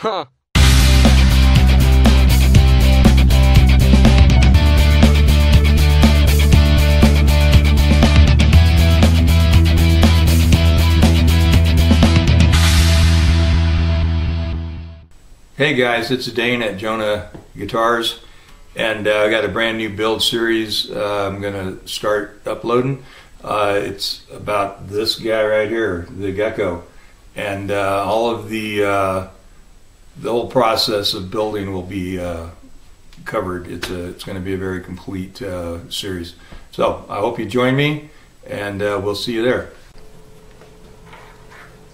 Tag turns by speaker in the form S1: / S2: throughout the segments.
S1: Huh.
S2: Hey guys, it's Dane at Jonah Guitars, and I got a brand new build series I'm going to start uploading. It's about this guy right here, the Gecko, and all of the whole process of building will be covered. It's going to be a very complete series. So I hope you join me, and we'll see you there.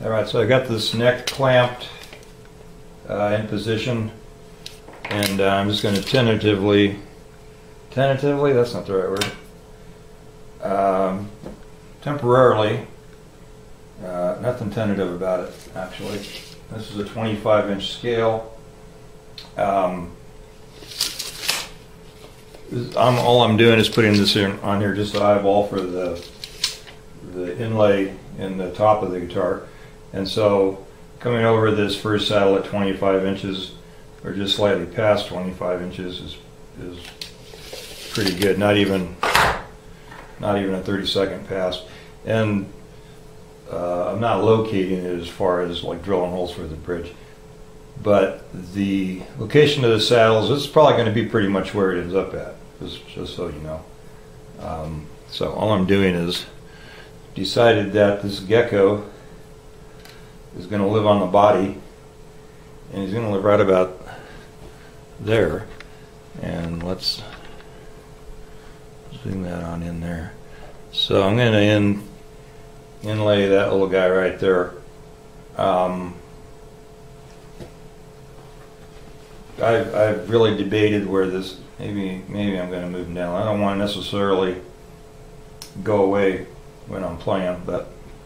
S2: All right, so I got this neck clamped in position, and I'm just going to tentatively, that's not the right word, temporarily, nothing tentative about it actually. This is a 25-inch scale. All I'm doing is putting this on here just to eyeball for the inlay in the top of the guitar, and so coming over this first saddle at 25 inches, or just slightly past 25 inches, is pretty good. Not even a 30-second pass. And I'm not locating it as far as like drilling holes for the bridge. But the location of the saddles, this is probably going to be pretty much where it ends up at, just so you know. So all I'm doing is decided that this Gecko is going to live on the body, and he's going to live right about there. And let's zoom that on in there. So I'm going to inlay that little guy right there. I've really debated where this, maybe I'm going to move him down. I don't want to necessarily go away when I'm playing,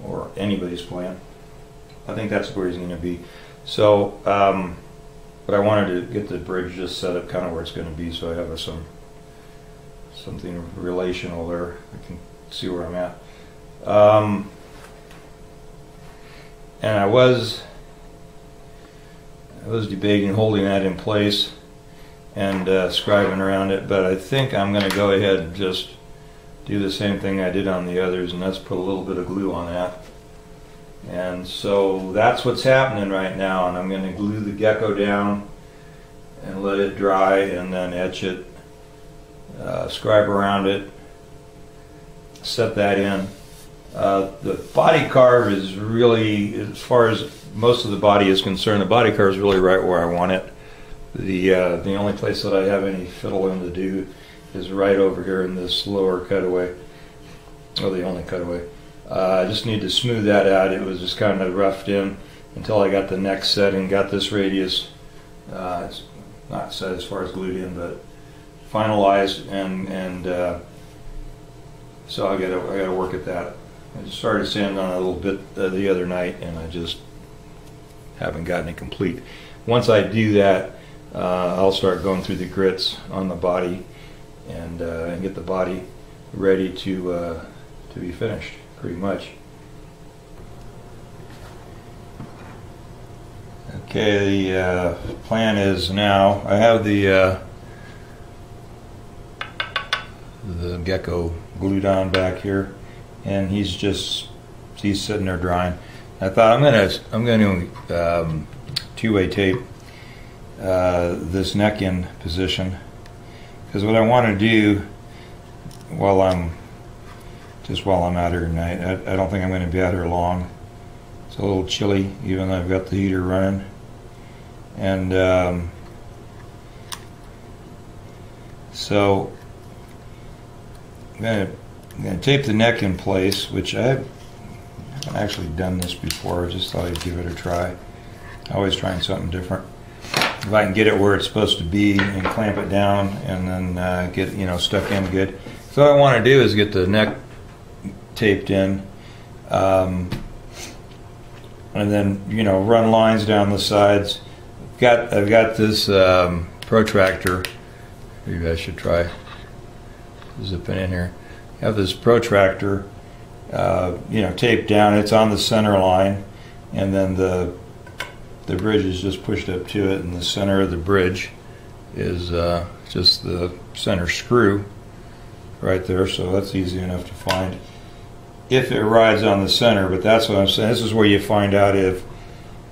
S2: or anybody's playing. I think that's where he's going to be. So, but I wanted to get the bridge just set up kind of where it's going to be, so I have something relational there. I can see where I'm at. And I was debating holding that in place and scribing around it, but I think I'm going to go ahead and just do the same thing I did on the others, and that's put a little bit of glue on that. And so that's what's happening right now, and I'm going to glue the Gecko down and let it dry, and then etch it, scribe around it, set that in. The body carve is really, as far as most of the body is concerned, the body carve is really right where I want it. The only place that I have any fiddling to do is right over here in this lower cutaway, or the only cutaway. I just need to smooth that out. It was just kind of roughed in until I got the neck set and got this radius, it's not set as far as glued in, but finalized, and so I gotta work at that. I just started sanding on a little bit the other night, and I just haven't gotten it complete. Once I do that, I'll start going through the grits on the body and get the body ready to be finished, pretty much. Okay, the plan is now I have the Gecko glued on back here, and he's sitting there drying. I thought I'm going to two-way tape this neck in position, because what I want to do while I'm out here tonight, I don't think I'm going to be out here long. It's a little chilly, even though I've got the heater running, and so I'm going to tape the neck in place, which I've actually done this before. I just thought I'd give it a try. Always trying something different. If I can get it where it's supposed to be and clamp it down, and then get stuck in good. So what I want to do is get the neck taped in, and then run lines down the sides. I've got this protractor. Maybe I should try zipping in here. I have this protractor taped down. It's on the center line, and then the the bridge is just pushed up to it, and the center of the bridge is just the center screw right there, so that's easy enough to find if it rides on the center. But that's what I'm saying. This is where you find out if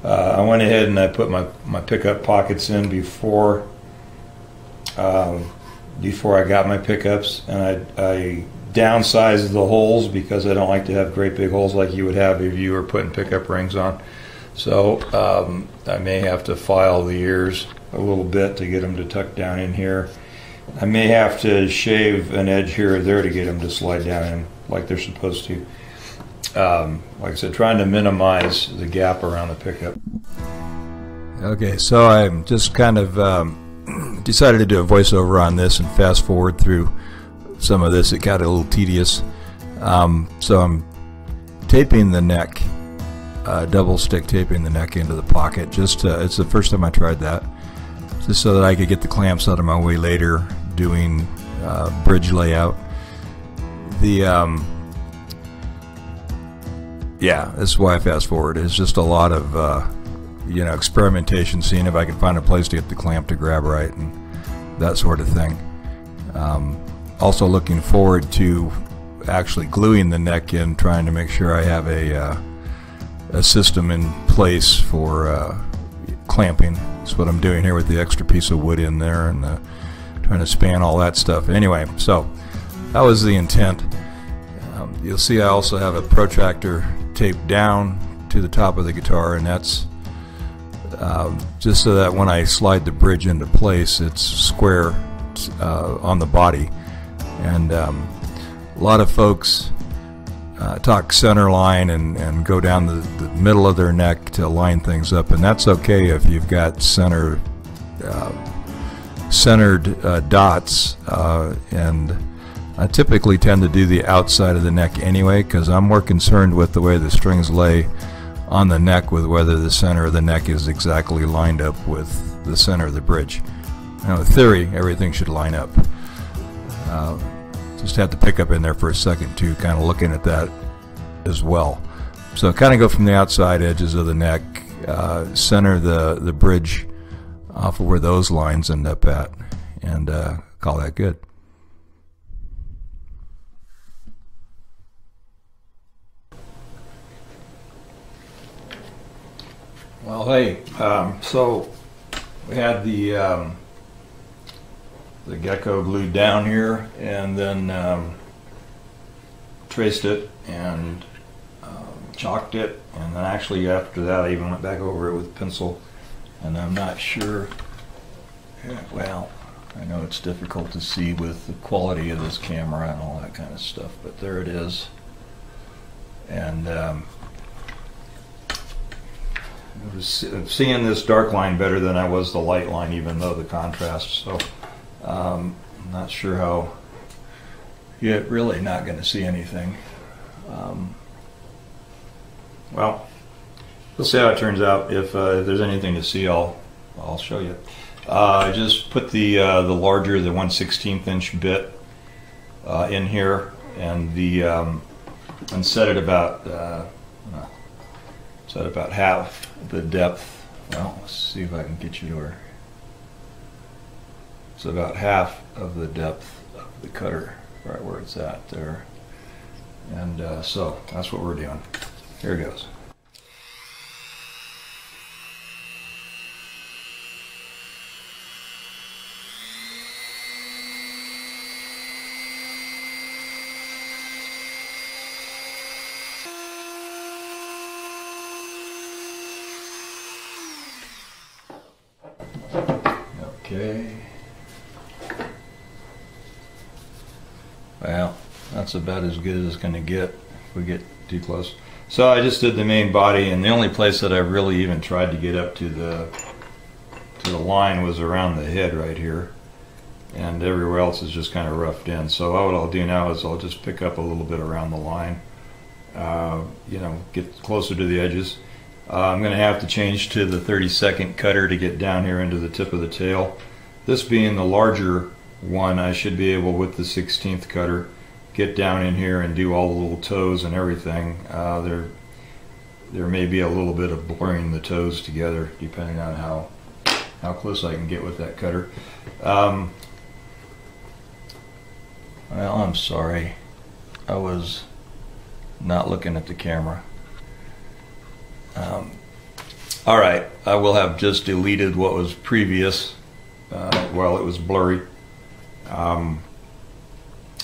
S2: I went ahead and I put my pickup pockets in before I got my pickups, and I downsized the holes because I don't like to have great big holes like you would have if you were putting pickup rings on. So I may have to file the ears a little bit to get them to tuck down in here. I may have to shave an edge here or there to get them to slide down in like they're supposed to. Like I said, trying to minimize the gap around the pickup. Okay, so I'm just kind of decided to do a voiceover on this and fast forward through some of this. It got a little tedious. So I'm taping the neck, double stick taping the neck into the pocket. It's the first time I tried that, just so that I could get the clamps out of my way later doing bridge layout. Yeah, this is why I fast forward. It's just a lot of experimentation, seeing if I can find a place to get the clamp to grab right and that sort of thing. Also looking forward to actually gluing the neck in, trying to make sure I have a system in place for clamping. That's what I'm doing here with the extra piece of wood in there and trying to span all that stuff. Anyway, so that was the intent. You'll see I also have a protractor taped down to the top of the guitar, and that's just so that when I slide the bridge into place, it's square on the body. And a lot of folks talk center line and go down the middle of their neck to line things up, and that's okay if you've got centered dots, and I typically tend to do the outside of the neck anyway, because I'm more concerned with the way the strings lay on the neck, with whether the center of the neck is exactly lined up with the center of the bridge. Now, in theory, everything should line up. Just have to pick up in there for a second too, kind of looking at that as well. So kind of go from the outside edges of the neck, center the bridge off of where those lines end up at, and call that good. Well, hey, so we had the Gecko glued down here, and then traced it and chalked it, and then actually after that I even went back over it with pencil, and I'm not sure, well, I know it's difficult to see with the quality of this camera and all that kind of stuff, but there it is. And I was seeing this dark line better than I was the light line, even though the contrast, so I'm not sure how. You're really not going to see anything. Well, we'll see how it turns out. If there's anything to see, I'll show you. I just put the larger, the 1/16 inch bit in here, and set it about half the depth. Well, let's see if I can get you to her. It's about half of the depth of the cutter, right where it's at there. And so that's what we're doing. Here it goes. Okay. Well, that's about as good as it's going to get if we get too close. So I just did the main body, and the only place that I really even tried to get up to the line was around the head right here, and everywhere else is just kind of roughed in. So what I'll do now is I'll just pick up a little bit around the line, get closer to the edges. I'm going to have to change to the 32nd cutter to get down here into the tip of the tail. This being the larger one, I should be able, with the 16th cutter, get down in here and do all the little toes and everything. They're there may be a little bit of blurring the toes together depending on how close I can get with that cutter. Well, I'm sorry, I was not looking at the camera. All right, I will have just deleted what was previous while it was blurry.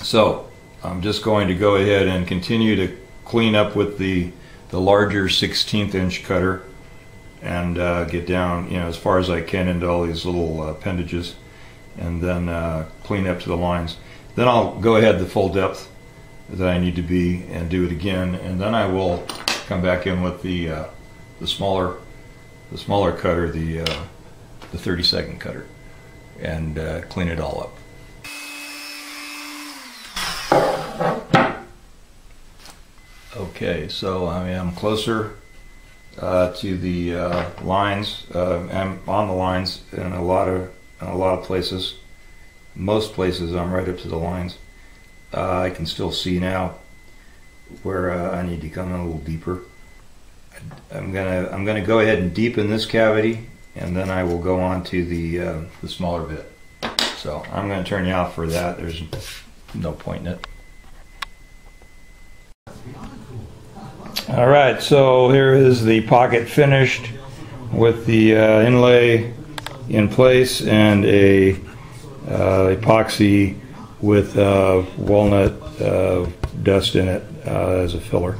S2: So I'm just going to go ahead and continue to clean up with the larger 16th inch cutter and get down, as far as I can into all these little appendages, and then clean up to the lines. Then I'll go ahead the full depth that I need to be and do it again, and then I will come back in with the smaller cutter, the 32nd cutter, and clean it all up. Okay, so I am closer to the lines. I'm on the lines in a lot of places. Most places I'm right up to the lines. I can still see now where I need to come in a little deeper. I'm gonna go ahead and deepen this cavity, and then I will go on to the smaller bit. So I'm going to turn you off for that. There's no point in it. All right, so here is the pocket finished with the inlay in place and a epoxy with walnut dust in it as a filler.